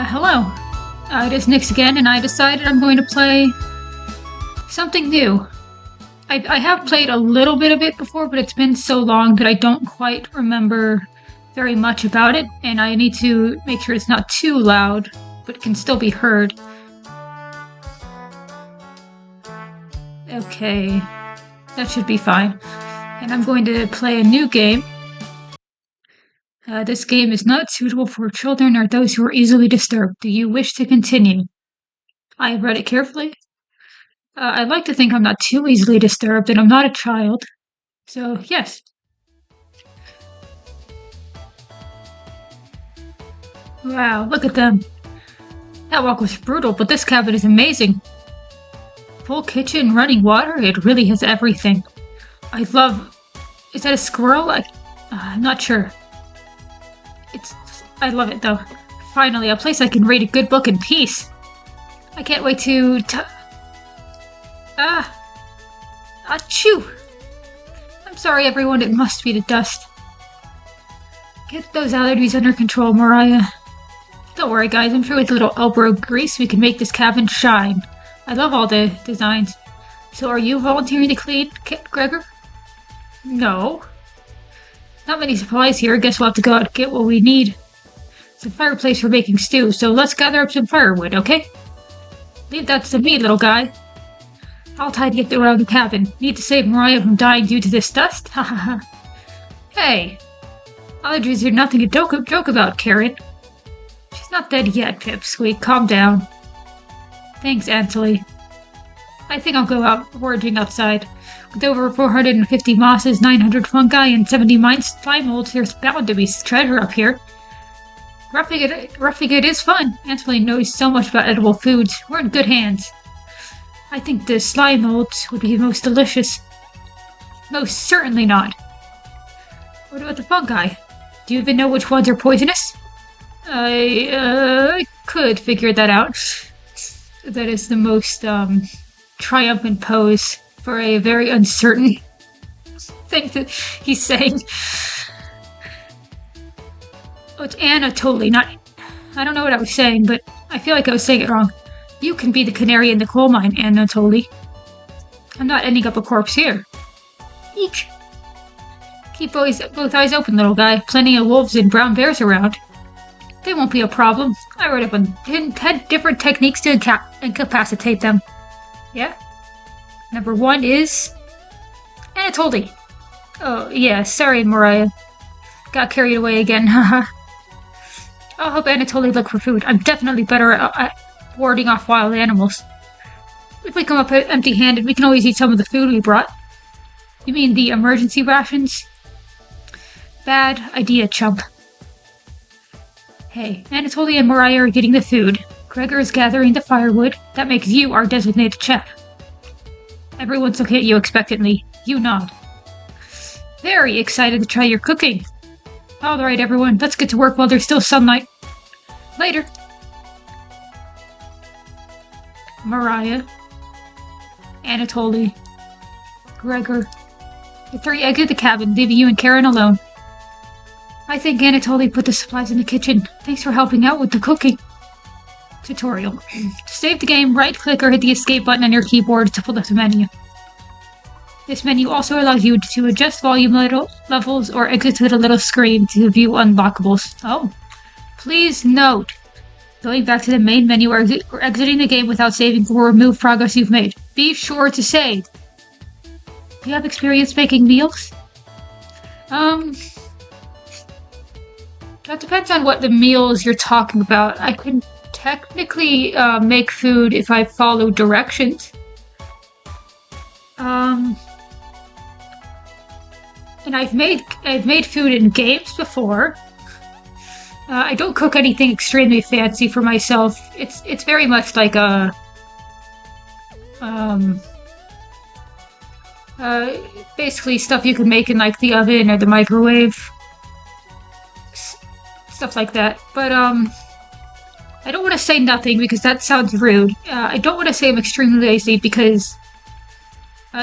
Hello. It is Nyx again, and I decided I'm going to play something new. I have played a little bit of it before, but it's been so long that I don't quite remember very much about it, and I need to make sure it's not too loud, but can still be heard. Okay, that should be fine. And I'm going to play a new game. This game is not suitable for children or those who are easily disturbed. Do you wish to continue? I have read it carefully. I'd like to think I'm not too easily disturbed and I'm not a child. So, yes. Wow, look at them. That walk was brutal, but this cabin is amazing. Full kitchen, running water, it really has everything. I love... Is that a squirrel? I'm not sure. I love it, though. Finally, a place I can read a good book in peace. I can't wait to... Achoo! I'm sorry, everyone, it must be the dust. Get those allergies under control, Mariah. Don't worry, guys, I'm sure with a little elbow grease we can make this cabin shine. I love all the designs. So are you volunteering to clean, Gregor? No. Not many supplies here. Guess we'll have to go out and get what we need. It's a fireplace for making stew, so let's gather up some firewood, okay? Leave that to me, little guy. I'll tidy up around the cabin. Need to save Mariah from dying due to this dust? Ha ha ha. Hey! Allergies are nothing to joke about, Karen. She's not dead yet, Pipsqueak. Calm down. Thanks, Ansley. I think I'll go out foraging outside. With over 450 mosses, 900 fungi, and 70 slime molds, there's bound to be treasure up here. Roughing it is fun. Ansley knows so much about edible foods. We're in good hands. I think the slime molds would be most delicious. Most certainly not. What about the fungi? Do you even know which ones are poisonous? I could figure that out. That is the most, triumphant pose for a very uncertain thing that he's saying. Oh, it's Anatoly, not... I don't know what I was saying, but I feel like I was saying it wrong. You can be the canary in the coal mine, Anatoly. I'm not ending up a corpse here. Eek. Keep both eyes open, little guy. Plenty of wolves and brown bears around. They won't be a problem. I read up on 10 different techniques to incapacitate them. Yeah? Number 1 is... Anatoly. Oh, yeah, sorry, Mariah. Got carried away again, haha. I'll help Anatoly look for food. I'm definitely better at warding off wild animals. If we come up empty-handed, we can always eat some of the food we brought. You mean the emergency rations? Bad idea, chump. Hey, Anatoly and Mariah are getting the food. Gregor is gathering the firewood. That makes you our designated chef. Everyone's looking at you expectantly. You nod. Very excited to try your cooking. Alright, everyone, let's get to work while there's still sunlight. Later. Mariah. Anatoly. Gregor. The 3 exit the cabin, leaving you and Karen alone. I think Anatoly put the supplies in the kitchen. Thanks for helping out with the cooking. Tutorial. To save the game, right-click or hit the escape button on your keyboard to pull up the menu. This menu also allows you to adjust volume levels or exit to the little screen to view unlockables. Oh. Please note, going back to the main menu or exiting the game without saving will remove progress you've made. Be sure to save. Do you have experience making meals? That depends on what the meals you're talking about. I can technically make food if I follow directions. And I've made food in games before. I don't cook anything extremely fancy for myself. It's very much like a basically stuff you can make in like the oven or the microwave. Stuff like that. But I don't want to say nothing because that sounds rude. I don't want to say I'm extremely lazy because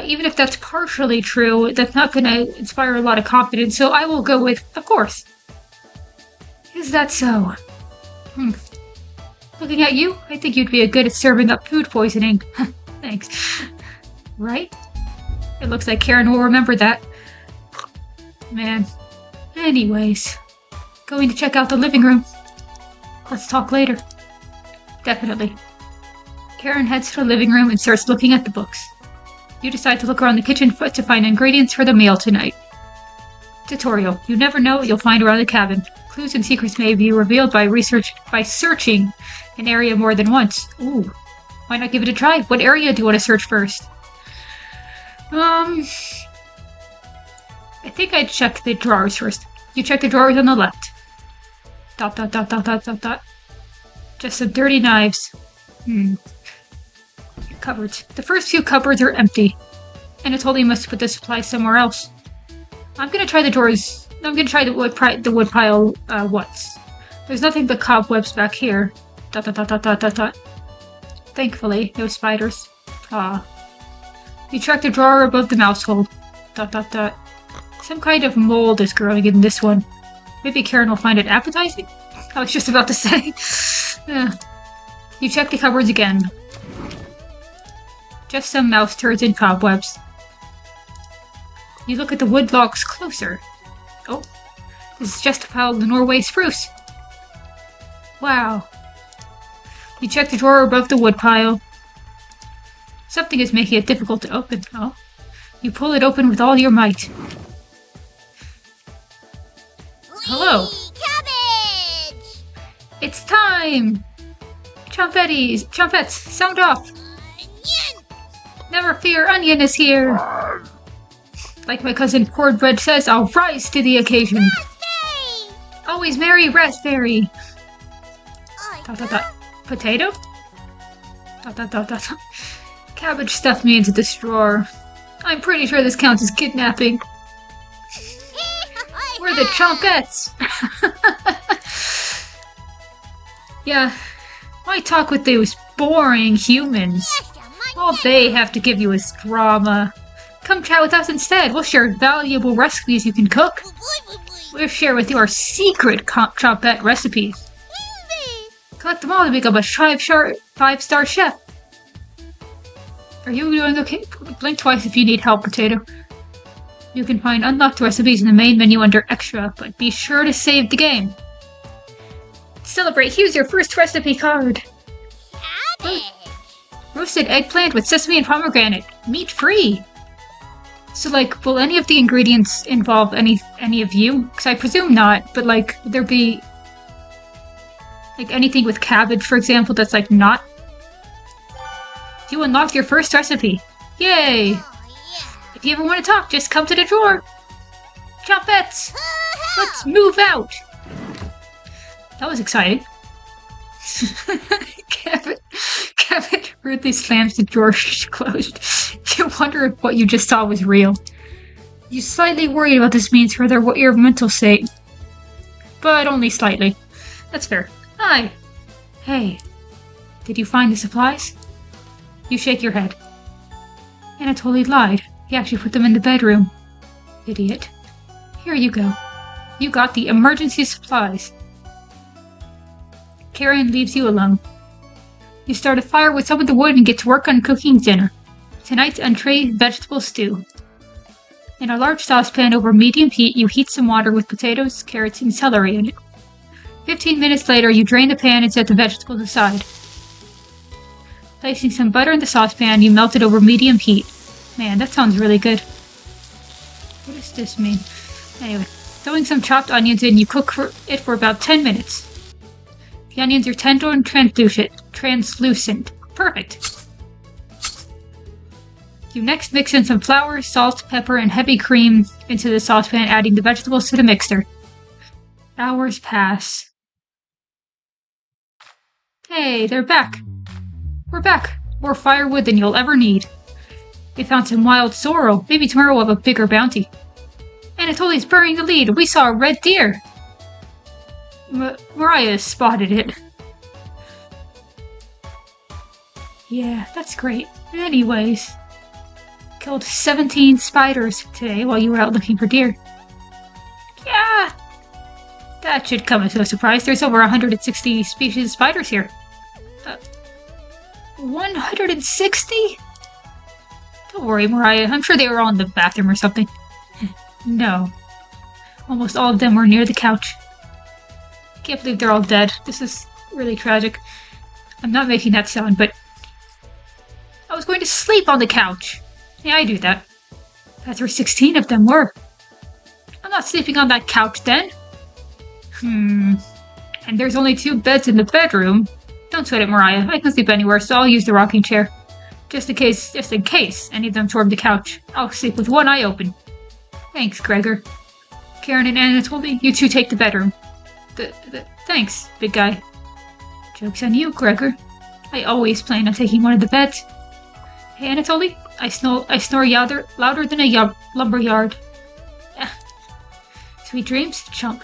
even if that's partially true, that's not going to inspire a lot of confidence, so I will go with, of course. Is that so? Looking at you, I think you'd be good at serving up food poisoning. Thanks. Right? It looks like Karen will remember that. Man. Anyways. Going to check out the living room. Let's talk later. Definitely. Karen heads to the living room and starts looking at the books. You decide to look around the kitchen to find ingredients for the meal tonight. Tutorial. You never know what you'll find around the cabin. Clues and secrets may be revealed by searching an area more than once. Ooh. Why not give it a try? What area do you want to search first? I think I'd check the drawers first. You check the drawers on the left. ... Just some dirty knives. Cupboards. The first few cupboards are empty. Anatoly must put the supplies somewhere else. I'm gonna try the drawers. I'm gonna try the wood pile once. There's nothing but cobwebs back here. ... Thankfully, no spiders. You check the drawer above the mouse hole. ... Some kind of mold is growing in this one. Maybe Karen will find it appetizing? I was just about to say. You check the cupboards again. Just some mouse turds and cobwebs. You look at the wood logs closer. Oh, this is just a pile of the Norway spruce. Wow. You check the drawer above the wood pile. Something is making it difficult to open. Oh. You pull it open with all your might. Hello. Cabbage! It's time! Chompettes, sound off! Onion! Never fear, Onion is here! Like my cousin Cornbread says, I'll rise to the occasion! Raspberry! Always merry raspberry! ... Potato? ... Cabbage stuffed me into this drawer. I'm pretty sure this counts as kidnapping. We're the Chompettes! Yeah, why talk with those boring humans? All they have to give you is drama. Come chat with us instead. We'll share valuable recipes you can cook. We'll share with you our secret Chompette recipes. Collect them all to become a 5-star chef. Are you doing okay? Blink twice if you need help, Potato. You can find unlocked recipes in the main menu under Extra, but be sure to save the game. Celebrate! Here's your first recipe card! Cabbage! Roasted eggplant with sesame and pomegranate. Meat-free! So, like, will any of the ingredients involve any of you? Because I presume not, but, like, would there be... like, anything with cabbage, for example, that's, like, not... You unlocked your first recipe! Yay! Oh, yeah. If you ever want to talk, just come to the drawer! Chompettes! Let's move out! That was exciting. Kevin rudely slams the drawer closed. You wonder if what you just saw was real. You're slightly worried about this means for your mental state. But only slightly. That's fair. Hi. Hey. Did you find the supplies? You shake your head. Anatoly lied. He actually put them in the bedroom. Idiot. Here you go. You got the emergency supplies. Karen leaves you alone. You start a fire with some of the wood and get to work on cooking dinner. Tonight's entree, vegetable stew. In a large saucepan over medium heat, you heat some water with potatoes, carrots, and celery in it. 15 minutes later, you drain the pan and set the vegetables aside. Placing some butter in the saucepan, you melt it over medium heat. Man, that sounds really good. What does this mean? Anyway, throwing some chopped onions in, you cook it for about 10 minutes. The onions are tender and translucent. Perfect. You next mix in some flour, salt, pepper, and heavy cream into the saucepan, adding the vegetables to the mixer. Hours pass. Hey, they're back. We're back. More firewood than you'll ever need. We found some wild sorrel. Maybe tomorrow we'll have a bigger bounty. Anatoly's burying the lead. We saw a red deer. Mariah spotted it. Yeah, that's great. Anyways, killed 17 spiders today while you were out looking for deer. Yeah, that should come as no surprise. There's over 160 species of spiders here. 160? Don't worry, Mariah. I'm sure they were all in the bathroom or something. No. Almost all of them were near the couch. I can't believe they're all dead. This is really tragic. I'm not making that sound, but I was going to sleep on the couch. Yeah, I do that. That's where 16 of them were. I'm not sleeping on that couch then. And there's only 2 beds in the bedroom. Don't sweat it, Mariah. I can sleep anywhere, so I'll use the rocking chair. Just in case any of them storm the couch. I'll sleep with one eye open. Thanks, Gregor. Karen and Anatoly, you two take the bedroom. Thanks, big guy. Joke's on you, Gregor. I always plan on taking one of the beds. Hey, Anatoly, I snore louder than a lumber yard. Sweet dreams, chump.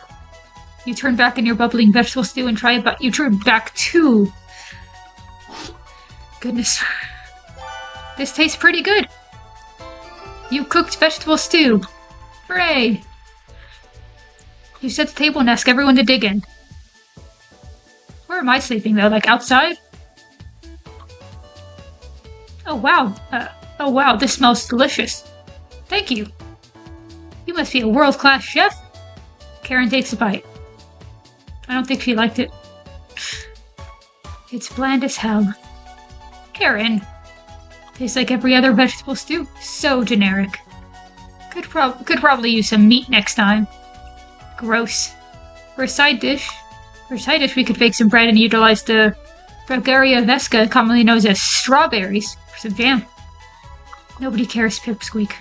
You turn back in your bubbling vegetable stew and try about you turn back too. Goodness. This tastes pretty good. You cooked vegetable stew. Hooray! You set the table and ask everyone to dig in. Where am I sleeping though? Like outside? Oh wow, this smells delicious. Thank you. You must be a world-class chef. Karen takes a bite. I don't think she liked it. It's bland as hell. Karen. Tastes like every other vegetable stew. So generic. Could probably use some meat next time. Gross. For a side dish we could bake some bread and utilize the Bulgaria Vesca, commonly known as strawberries, for some jam. Nobody cares, Pipsqueak.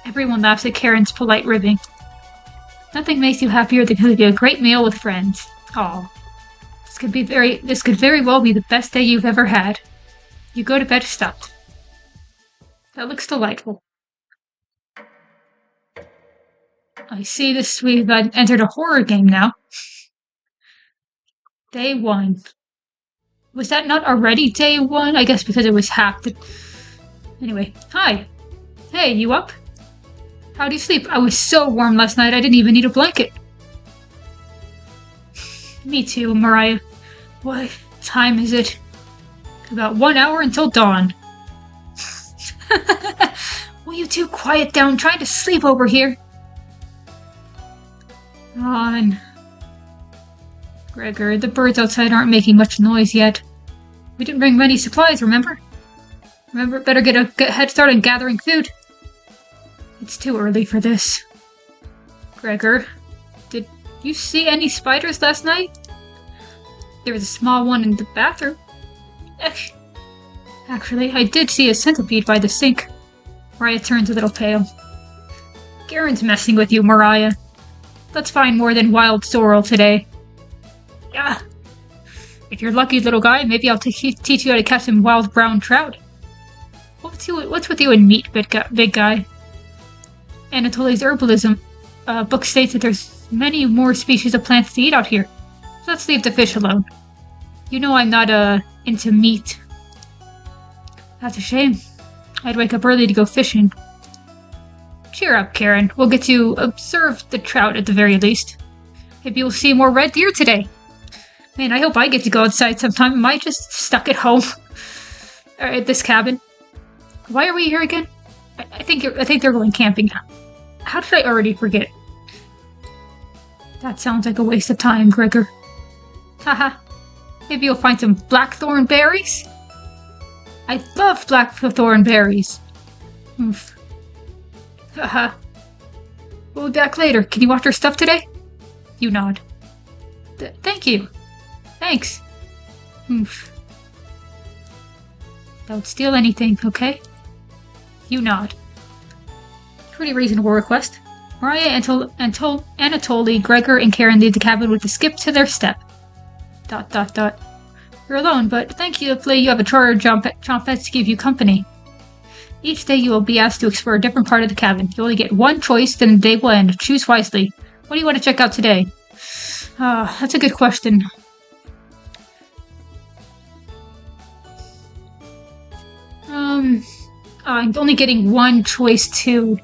Everyone laughs at Karen's polite ribbing. Nothing makes you happier than cooking a great meal with friends. Aw. This could very well be the best day you've ever had. You go to bed stuffed. That looks delightful. I see this we've entered a horror game now. Day 1. Was that not already day 1? I guess because it was half. Anyway, hi. Hey, you up? How do you sleep? I was so warm last night I didn't even need a blanket. Me too, Mariah. What time is it? About 1 hour until dawn. Will you two quiet down? I'm trying to sleep over here. On. Gregor, the birds outside aren't making much noise yet. We didn't bring many supplies, remember? Better get a head start on gathering food. It's too early for this. Gregor, did you see any spiders last night? There was a small one in the bathroom. Actually, I did see a centipede by the sink. Mariah turns a little pale. Karen's messing with you, Mariah. Let's find more than wild sorrel today. Yeah. If you're lucky, little guy, maybe I'll teach you how to catch some wild brown trout. What's with you and meat, big guy? Anatoly's herbalism book states that there's many more species of plants to eat out here. So let's leave the fish alone. You know I'm not into meat. That's a shame. I'd wake up early to go fishing. Cheer up, Karen. We'll get to observe the trout at the very least. Maybe you'll see more red deer today. Man, I hope I get to go outside sometime. Am I just stuck at home? Or at this cabin? Why are we here again? I think they're going camping. How did I already forget? That sounds like a waste of time, Gregor. Haha. Maybe you'll find some blackthorn berries? I love blackthorn berries. Oof. Haha. We'll be back later. Can you watch our stuff today? You nod. Thank you. Thanks. Oof. Don't steal anything, okay? You nod. Pretty reasonable request. Mariah, Anatoly, Gregor, and Karen leave the cabin with a skip to their step. ... You're alone, but thankfully you have a charter Chompette to give you company. Each day you will be asked to explore a different part of the cabin. You only get one choice, then the day will end. Choose wisely. What do you want to check out today? That's a good question. I'm only getting one choice too.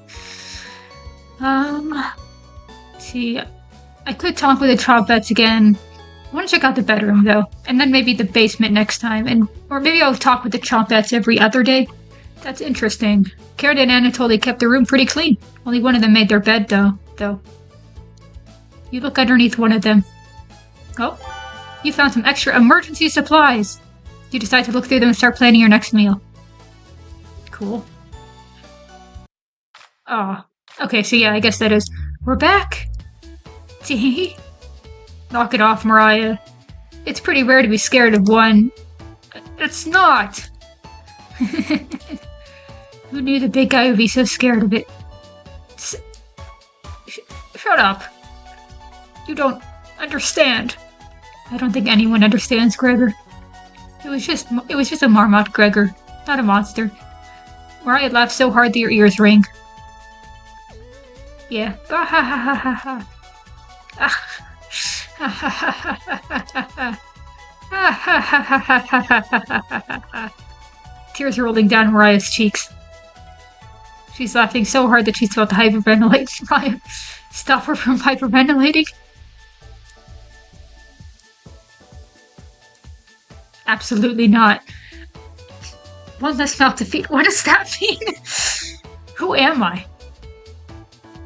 See, I could talk with the Chompettes again. I want to check out the bedroom, though, and then maybe the basement next time, or maybe I'll talk with the Chompettes every other day. That's interesting. Karen and Anatoly kept the room pretty clean. Only one of them made their bed, though. You look underneath one of them. Oh, you found some extra emergency supplies. You decide to look through them and start planning your next meal. Cool. Oh, okay, so yeah, I guess that is... We're back! Tee. Knock it off, Mariah. It's pretty rare to be scared of one. It's not! Who knew the big guy would be so scared of it? Shut up. You don't understand. I don't think anyone understands, Gregor. It was just a marmot, Gregor, not a monster. Mariah laughed so hard that your ears ring. Yeah. Ah ha ha ha ha ha. Ah. Ha ha ha ha ha ha. Ah ha ha ha ha ha ha ha. Tears are rolling down Mariah's cheeks. She's laughing so hard that she's about to hyperventilate. Mariah, stop her from hyperventilating. Absolutely not. One less mouth to feed. What does that mean? Who am I?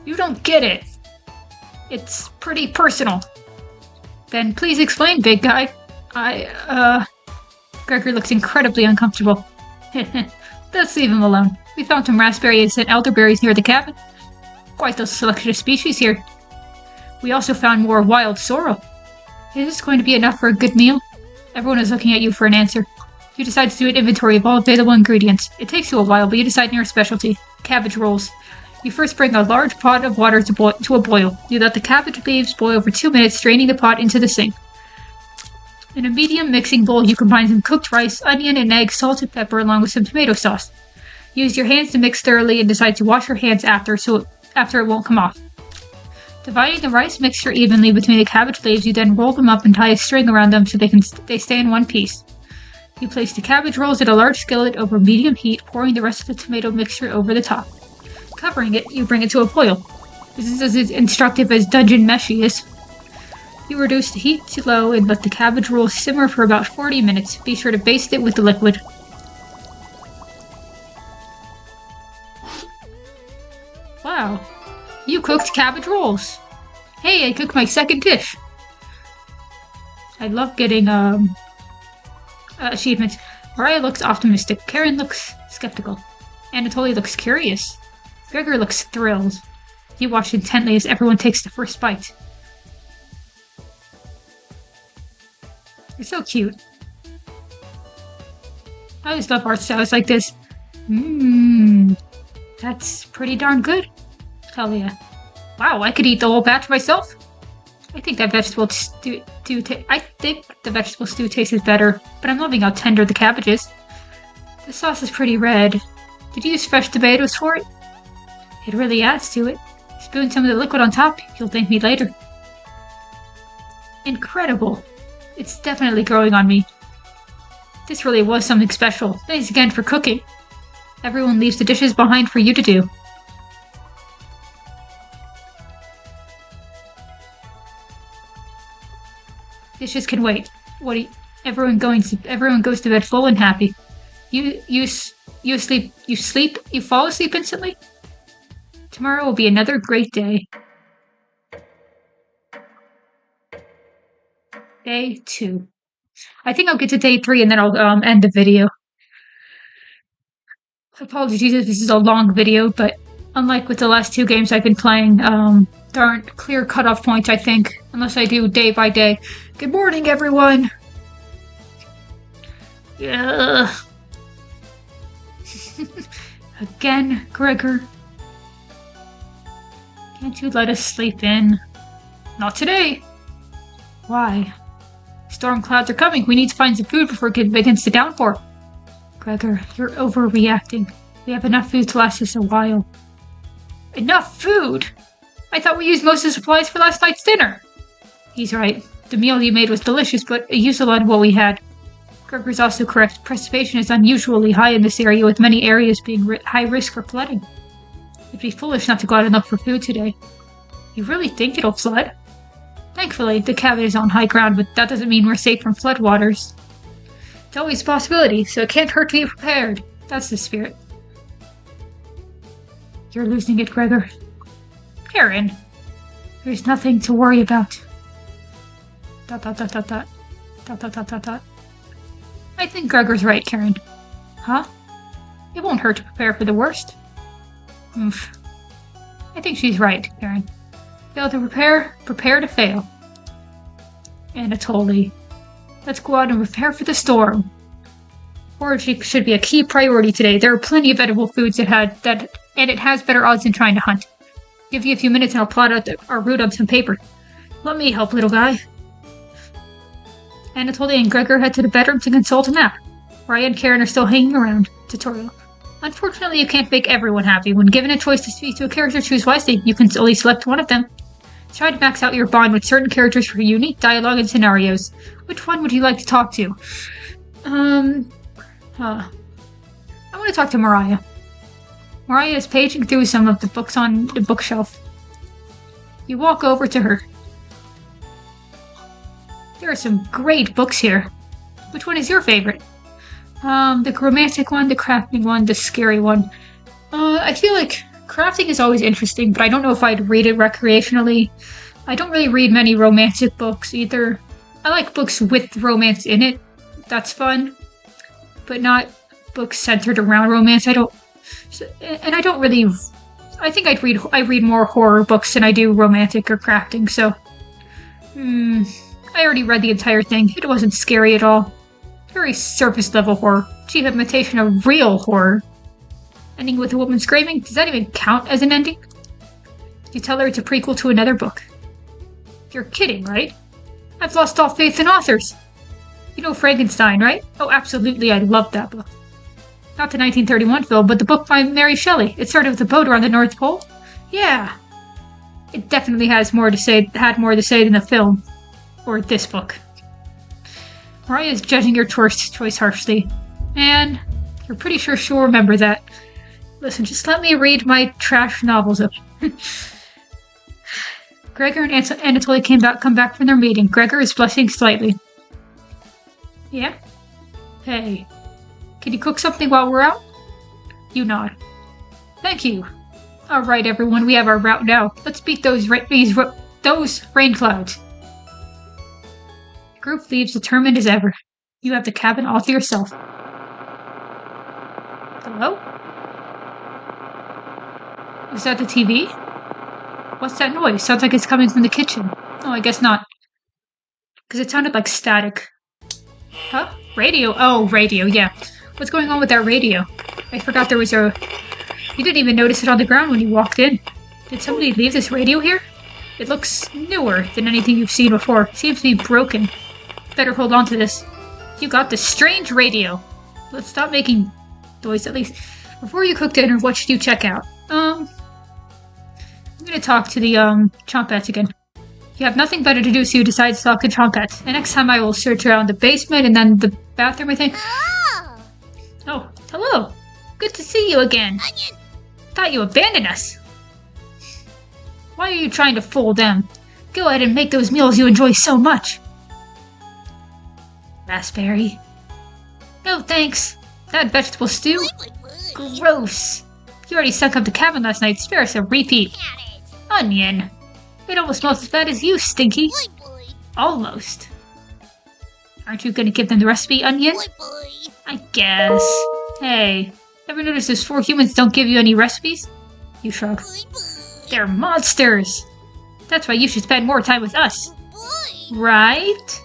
You don't get it. It's pretty personal. Then please explain, big guy. Gregor looks incredibly uncomfortable. Let's leave him alone. We found some raspberries and elderberries near the cabin. Quite the selection of species here. We also found more wild sorrel. Is this going to be enough for a good meal? Everyone is looking at you for an answer. You decide to do an inventory of all available ingredients. It takes you a while, but you decide on your specialty. Cabbage rolls. You first bring a large pot of water to a boil. You let the cabbage leaves boil for 2 minutes, straining the pot into the sink. In a medium mixing bowl, you combine some cooked rice, onion, and egg, salt, and pepper, along with some tomato sauce. Use your hands to mix thoroughly and decide to wash your hands after it won't come off. Dividing the rice mixture evenly between the cabbage leaves, you then roll them up and tie a string around them so they stay in one piece. You place the cabbage rolls in a large skillet over medium heat, pouring the rest of the tomato mixture over the top. Covering it, you bring it to a boil. This is as instructive as Dungeon Meshi is. You reduce the heat to low and let the cabbage rolls simmer for about 40 minutes. Be sure to baste it with the liquid. Wow. You cooked cabbage rolls. Hey, I cooked my second dish. I love getting, achievements. Mariah looks optimistic. Karen looks skeptical. Anatoly looks curious. Gregor looks thrilled. You watch intently as everyone takes the first bite. You're so cute. I always love art styles like this. That's pretty darn good. Hell yeah. Wow, I could eat the whole batch myself. I think the vegetable stew tastes better, but I'm loving how tender the cabbage is. The sauce is pretty red. Did you use fresh tomatoes for it? It really adds to it. Spoon some of the liquid on top, you'll thank me later. Incredible. It's definitely growing on me. This really was something special. Thanks again for cooking. Everyone leaves the dishes behind for you to do. Dishes can wait. Everyone goes to bed full and happy. You fall asleep instantly? Tomorrow will be another great day. Day 2. I think I'll get to day 3 and then I'll end the video. Apologies if this is a long video, but unlike with the last 2 games I've been playing, there aren't clear cutoff points, I think, unless I do day by day. Good morning, everyone! Yeah. Again, Gregor. Can't you let us sleep in? Not today. Why? Storm clouds are coming. We need to find some food before it begins to downpour. Gregor, you're overreacting. We have enough food to last us a while. Enough food? I thought we used most of the supplies for last night's dinner. He's right. The meal you made was delicious, but it used a lot of what we had. Gregor's also correct. Precipitation is unusually high in this area, with many areas being high risk for flooding. It'd be foolish not to go out and look for food today. You really think it'll flood? Thankfully, the cabin is on high ground, but that doesn't mean we're safe from floodwaters. It's always a possibility, so it can't hurt to be prepared. That's the spirit. You're losing it, Gregor. Karen, there's nothing to worry about. ... I think Gregor's right, Karen. Huh? It won't hurt to prepare for the worst. Oof. I think she's right, Karen. Fail to prepare, prepare to fail. Anatoly. Let's go out and prepare for the storm. Foraging should be a key priority today. There are plenty of edible foods and it has better odds than trying to hunt. Give you a few minutes and I'll plot out our route on some paper. Let me help, little guy. Anatoly and Gregor head to the bedroom to consult a map. Raya and Karen are still hanging around. Tutorial. Unfortunately, you can't make everyone happy. When given a choice to speak to a character, choose wisely. You can only select one of them. Try to max out your bond with certain characters for unique dialogue and scenarios. Which one would you like to talk to? I want to talk to Mariah. Mariah is paging through some of the books on the bookshelf. You walk over to her. There are some great books here. Which one is your favorite? The romantic one, the crafting one, the scary one. I feel like crafting is always interesting, but I don't know if I'd read it recreationally. I don't really read many romantic books either. I like books with romance in it. That's fun. But not books centered around romance. I think I read more horror books than I do romantic or crafting, so... I already read the entire thing. It wasn't scary at all. Very surface level horror. Cheap imitation of real horror. Ending with a woman screaming? Does that even count as an ending? You tell her it's a prequel to another book. You're kidding, right? I've lost all faith in authors. You know Frankenstein, right? Oh, absolutely, I loved that book. Not the 1931 film, but the book by Mary Shelley. It started with a boat around the North Pole. Yeah. It definitely had more to say than the film. Or this book. Mariah is judging your choice harshly. Man, you're pretty sure she'll remember that. Listen, just let me read my trash novels up. Gregor and Anatoly come back from their meeting. Gregor is blushing slightly. Yeah? Hey. Can you cook something while we're out? You nod. Thank you. Alright, everyone, we have our route now. Let's beat those rain clouds. The group leaves determined as ever. You have the cabin all to yourself. Hello? Is that the TV? What's that noise? Sounds like it's coming from the kitchen. Oh, I guess not. Because it sounded like static. Huh? Radio? Oh, radio, yeah. What's going on with that radio? I forgot there was a... You didn't even notice it on the ground when you walked in. Did somebody leave this radio here? It looks newer than anything you've seen before. It seems to be broken. Better hold on to this. You got this strange radio. Let's stop making noise at least. Before you cook dinner, what should you check out? I'm gonna talk to the, Chompets again. You have nothing better to do, so you decide to talk to Chompets. And next time I will search around the basement and then the bathroom, I think. Oh! Oh, hello. Good to see you again. Onion! Thought you abandoned us. Why are you trying to fool them? Go ahead and make those meals you enjoy so much. Raspberry. No thanks. That vegetable stew? Gross. You already sunk up the cabin last night. Spare us a repeat. Carrot! Onion. It almost smells as bad as you, Stinky. Boy, boy! Almost. Aren't you gonna give them the recipe, Onion? Boy, boy! I guess. Hey, ever notice those 4 humans don't give you any recipes? You shrug. Boy, boy! They're monsters! That's why you should spend more time with us. Boy! Right?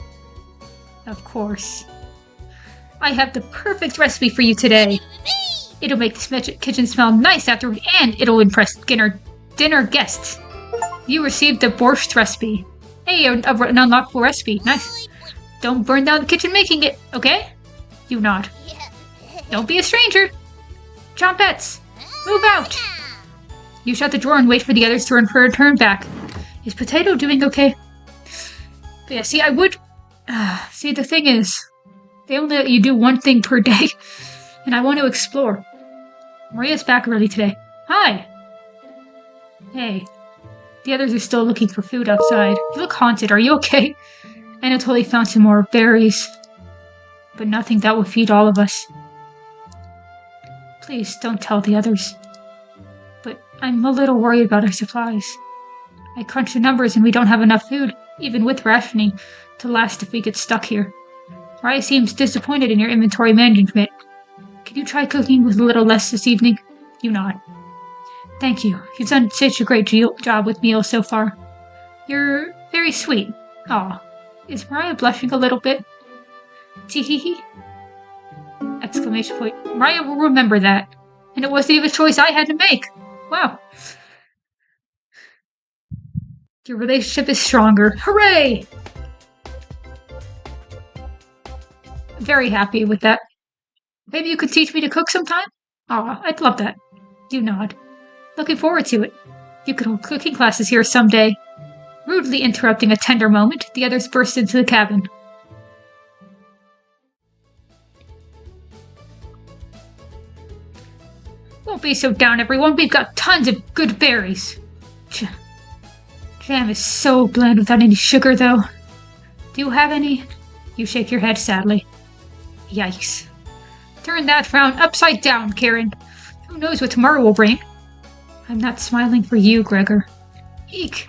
Of course. I have the perfect recipe for you today. It'll make the kitchen smell nice afterward, and it'll impress dinner guests. You received the borscht recipe. Hey, an unlockable recipe. Nice. Don't burn down the kitchen making it, okay? You nod. Don't be a stranger. Chompets, move out. You shut the drawer and wait for the others to return back. Is Potato doing okay? But yeah, see, I would... see, the thing is, they only let you do one thing per day, and I want to explore. Maria's back early today. Hi. Hey. The others are still looking for food outside. You look haunted. Are you okay? Anatoly found some more berries, but nothing that will feed all of us. Please don't tell the others. But I'm a little worried about our supplies. I crunched the numbers and we don't have enough food, even with rationing, to last if we get stuck here. Raya seems disappointed in your inventory management. Can you try cooking with a little less this evening? You nod. Thank you. You've done such a great job with meals so far. You're very sweet. Aw. Is Mariah blushing a little bit? Tee-hee-hee. Exclamation point. Mariah will remember that. And it wasn't even a choice I had to make. Wow. Your relationship is stronger. Hooray! I'm very happy with that. Maybe you could teach me to cook sometime? Aw, I'd love that. You nod. Looking forward to it. You could hold cooking classes here someday. Rudely interrupting a tender moment, the others burst into the cabin. Won't be so down, everyone. We've got tons of good berries. Jam is so bland without any sugar, though. Do you have any? You shake your head sadly. Yikes. Turn that frown upside down, Karen. Who knows what tomorrow will bring? I'm not smiling for you, Gregor. Eek.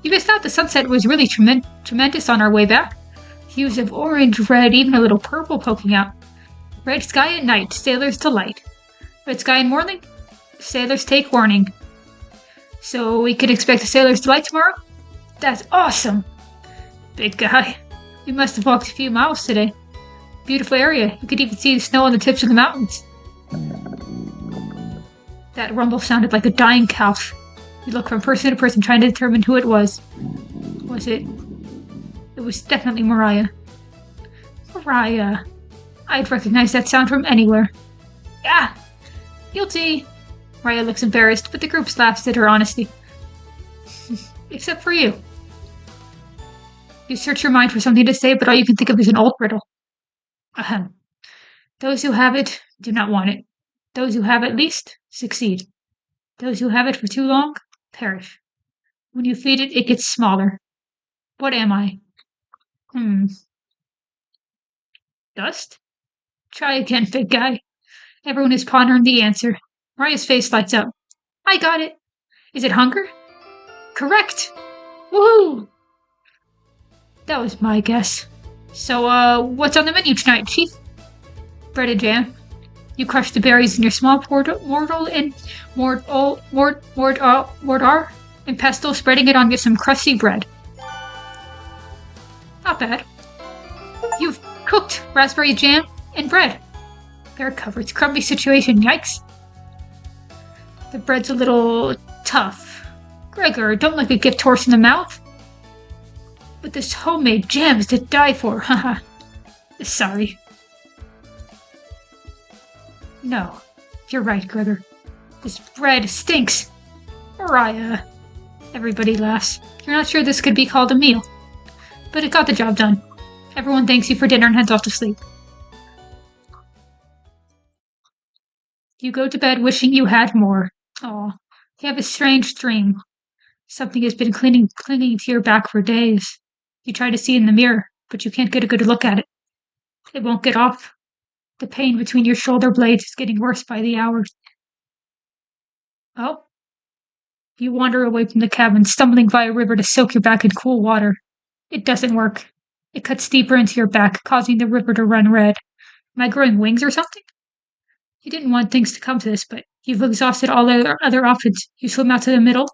You missed out the sunset was really tremendous on our way back. Hues of orange, red, even a little purple poking out. Red sky at night, sailor's delight. Red sky in morning, sailors take warning. So we could expect a sailor's delight tomorrow? That's awesome! Big guy. We must have walked a few miles today. Beautiful area. You could even see the snow on the tips of the mountains. That rumble sounded like a dying calf. You look from person to person trying to determine who it was. Was it? It was definitely Mariah. Mariah. I'd recognize that sound from anywhere. Ah! Guilty! Mariah looks embarrassed, but the group laughs at her honesty. Except for you. You search your mind for something to say, but all you can think of is an old riddle. Ahem. Those who have it do not want it. Those who have at least succeed. Those who have it for too long perish. When you feed it, it gets smaller. What am I? Dust? Try again, big guy. Everyone is pondering the answer. Mariah's face lights up. I got it. Is it hunger? Correct! Woohoo! That was my guess. So, what's on the menu tonight, Chief? Bread and jam. You crush the berries in your small mortar and pestle, spreading it on some crusty bread. Not bad. You've cooked raspberry jam and bread. They're covered. It's a crummy situation. Yikes. The bread's a little tough. Gregor, don't like a gift horse in the mouth. But this homemade jam is to die for, haha. Sorry. No, you're right, Gregor. This bread stinks. Mariah. Everybody laughs. You're not sure this could be called a meal. But it got the job done. Everyone thanks you for dinner and heads off to sleep. You go to bed wishing you had more. Aw, you have a strange dream. Something has been clinging to your back for days. You try to see in the mirror, but you can't get a good look at it. It won't get off. The pain between your shoulder blades is getting worse by the hour. Oh? You wander away from the cabin, stumbling by a river to soak your back in cool water. It doesn't work. It cuts deeper into your back, causing the river to run red. Am I growing wings or something? You didn't want things to come to this, but you've exhausted all other options. You swim out to the middle.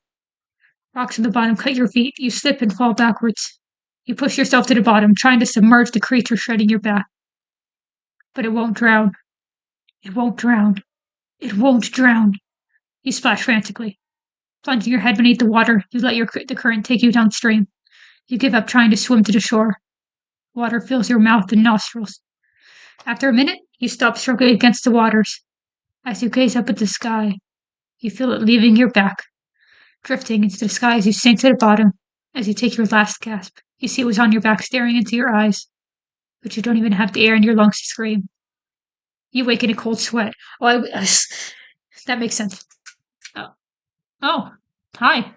Rocks on the bottom cut your feet. You slip and fall backwards. You push yourself to the bottom, trying to submerge the creature shredding your back. But it won't drown. It won't drown. It won't drown. You splash frantically. Plunging your head beneath the water, you let the current take you downstream. You give up trying to swim to the shore. Water fills your mouth and nostrils. After a minute, you stop struggling against the waters. As you gaze up at the sky, you feel it leaving your back. Drifting into the sky as you sink to the bottom. As you take your last gasp, you see it was on your back staring into your eyes. But you don't even have the air in your lungs to scream. You wake in a cold sweat. That makes sense. Oh, hi.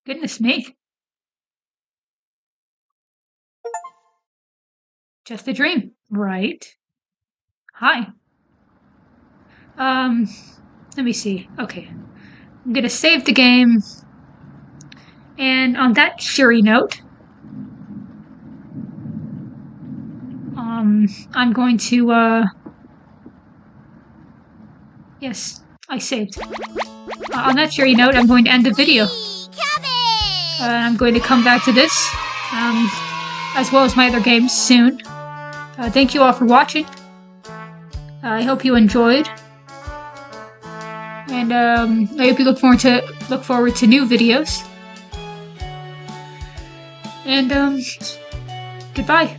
Goodness me. Just a dream. Right. Hi. Let me see. Okay. I'm gonna save the game. And on that cheery note, I'm going to, yes, I saved. On that cheery note, I'm going to end the video. Cabbage! I'm going to come back to this, as well as my other games soon. Thank you all for watching. I hope you enjoyed. And I hope you look forward to new videos. And goodbye.